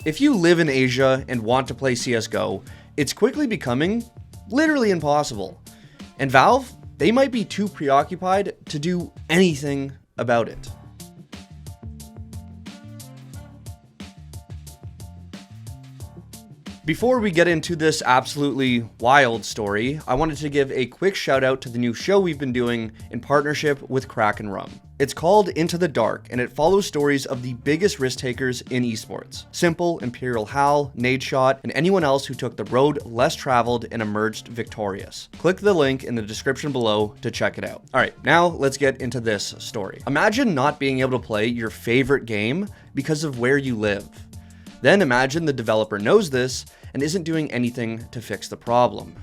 If you live in Asia and want to play CSGO, it's quickly becoming literally impossible. And Valve, they might be too preoccupied to do anything about it. Before we get into this absolutely wild story, I wanted to give a quick shout out to the new show we've been doing in partnership with Kraken Rum. It's called Into the Dark, and it follows stories of the biggest risk takers in esports. Simple, Imperial Hal, Nadeshot, and anyone else who took the road less traveled and emerged victorious. Click the link in the description below to check it out. Alright, now let's get into this story. Imagine not being able to play your favorite game because of where you live. Then imagine the developer knows this and isn't doing anything to fix the problem.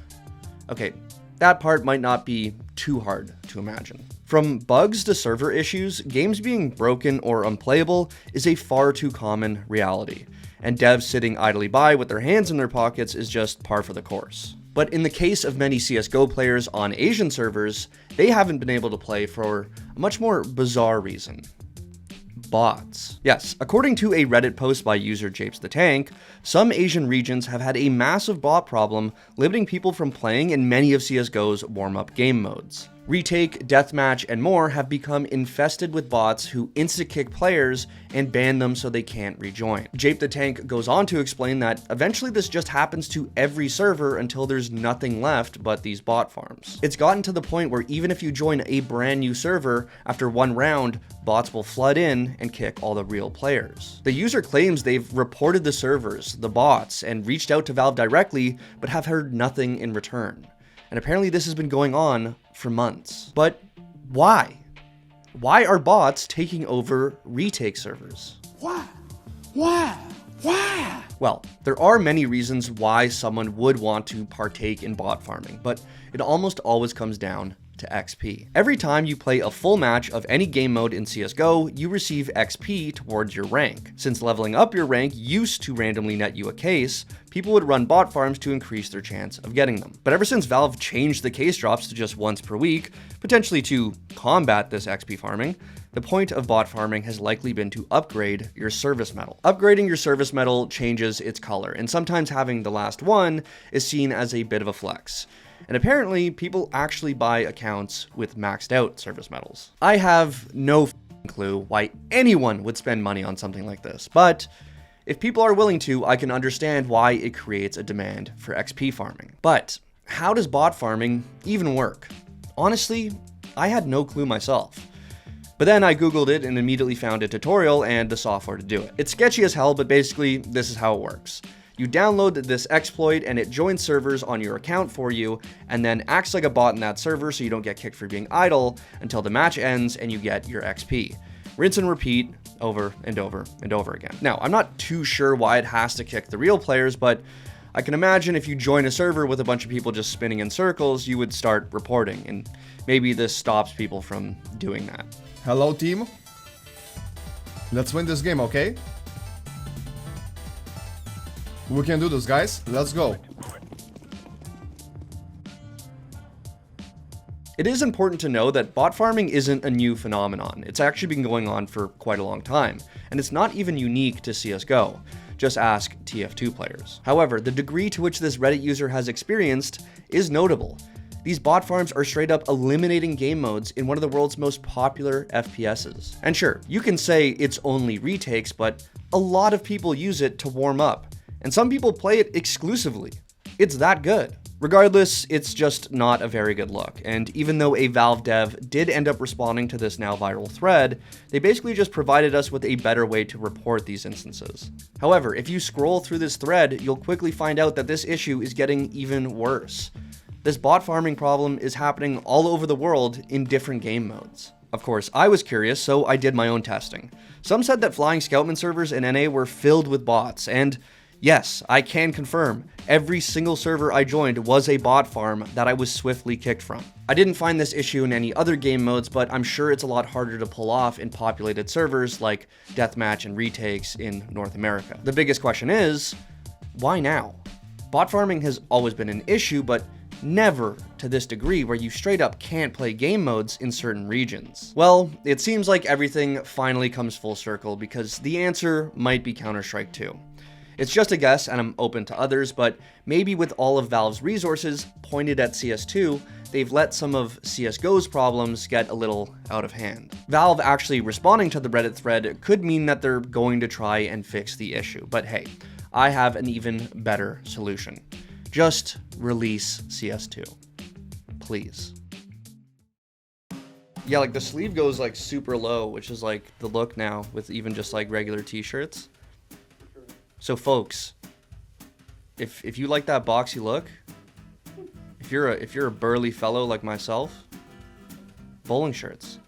Okay, that part might not be too hard to imagine. From bugs to server issues, games being broken or unplayable is a far too common reality, and devs sitting idly by with their hands in their pockets is just par for the course. But in the case of many CSGO players on Asian servers, they haven't been able to play for a much more bizarre reason. Bots. Yes, according to a Reddit post by user Japes the Tank, some Asian regions have had a massive bot problem limiting people from playing in many of CSGO's warm-up game modes. Retake, deathmatch, and more have become infested with bots who insta-kick players and ban them so they can't rejoin. Jape the Tank goes on to explain that eventually this just happens to every server until there's nothing left but these bot farms. It's gotten to the point where even if you join a brand new server, after one round, bots will flood in and kick all the real players. The user claims they've reported the servers, the bots, and reached out to Valve directly, but have heard nothing in return. And apparently this has been going on for months. But why? Why are bots taking over retake servers? Why? Well, there are many reasons why someone would want to partake in bot farming, but it almost always comes down to XP. Every time you play a full match of any game mode in CSGO, you receive XP towards your rank. Since leveling up your rank used to randomly net you a case, people would run bot farms to increase their chance of getting them. But ever since Valve changed the case drops to just once per week, potentially to combat this XP farming, the point of bot farming has likely been to upgrade your service medal. Upgrading your service medal changes its color, and sometimes having the last one is seen as a bit of a flex. And apparently, people actually buy accounts with maxed out service medals. I have no clue why anyone would spend money on something like this, but if people are willing to, I can understand why it creates a demand for XP farming. But how does bot farming even work? Honestly, I had no clue myself. But then I googled it and immediately found a tutorial and the software to do it. It's sketchy as hell, but basically this is how it works. You download this exploit and it joins servers on your account for you and then acts like a bot in that server so you don't get kicked for being idle until the match ends and you get your XP. Rinse and repeat over and over and over again. Now, I'm not too sure why it has to kick the real players, but I can imagine if you join a server with a bunch of people just spinning in circles, you would start reporting, and maybe this stops people from doing that. Hello, team. Let's win this game, okay? We can do this, guys. Let's go. It is important to know that bot farming isn't a new phenomenon. It's actually been going on for quite a long time, and it's not even unique to CSGO. Just ask TF2 players. However, the degree to which this Reddit user has experienced is notable. These bot farms are straight up eliminating game modes in one of the world's most popular FPSs. And sure, you can say it's only retakes, but a lot of people use it to warm up. And some people play it exclusively. It's that good. Regardless, it's just not a very good look, and even though a Valve dev did end up responding to this now viral thread, they basically just provided us with a better way to report these instances. However, if you scroll through this thread, you'll quickly find out that this issue is getting even worse. This bot farming problem is happening all over the world in different game modes. Of course, I was curious, so I did my own testing. Some said that Flying Scoutman servers in NA were filled with bots, and yes, I can confirm, every single server I joined was a bot farm that I was swiftly kicked from. I didn't find this issue in any other game modes, but I'm sure it's a lot harder to pull off in populated servers like Deathmatch and retakes in North America. The biggest question is, why now? Bot farming has always been an issue, but never to this degree where you straight up can't play game modes in certain regions. Well, it seems like everything finally comes full circle because the answer might be Counter-Strike 2. It's just a guess, and I'm open to others, but maybe with all of Valve's resources pointed at CS2, they've let some of CSGO's problems get a little out of hand. Valve actually responding to the Reddit thread could mean that they're going to try and fix the issue, but hey, I have an even better solution. Just release CS2. Please. Yeah, like the sleeve goes like super low, which is like the look now with even just like regular t-shirts. So folks, if you like that boxy look, if you're a burly fellow like myself, bowling shirts.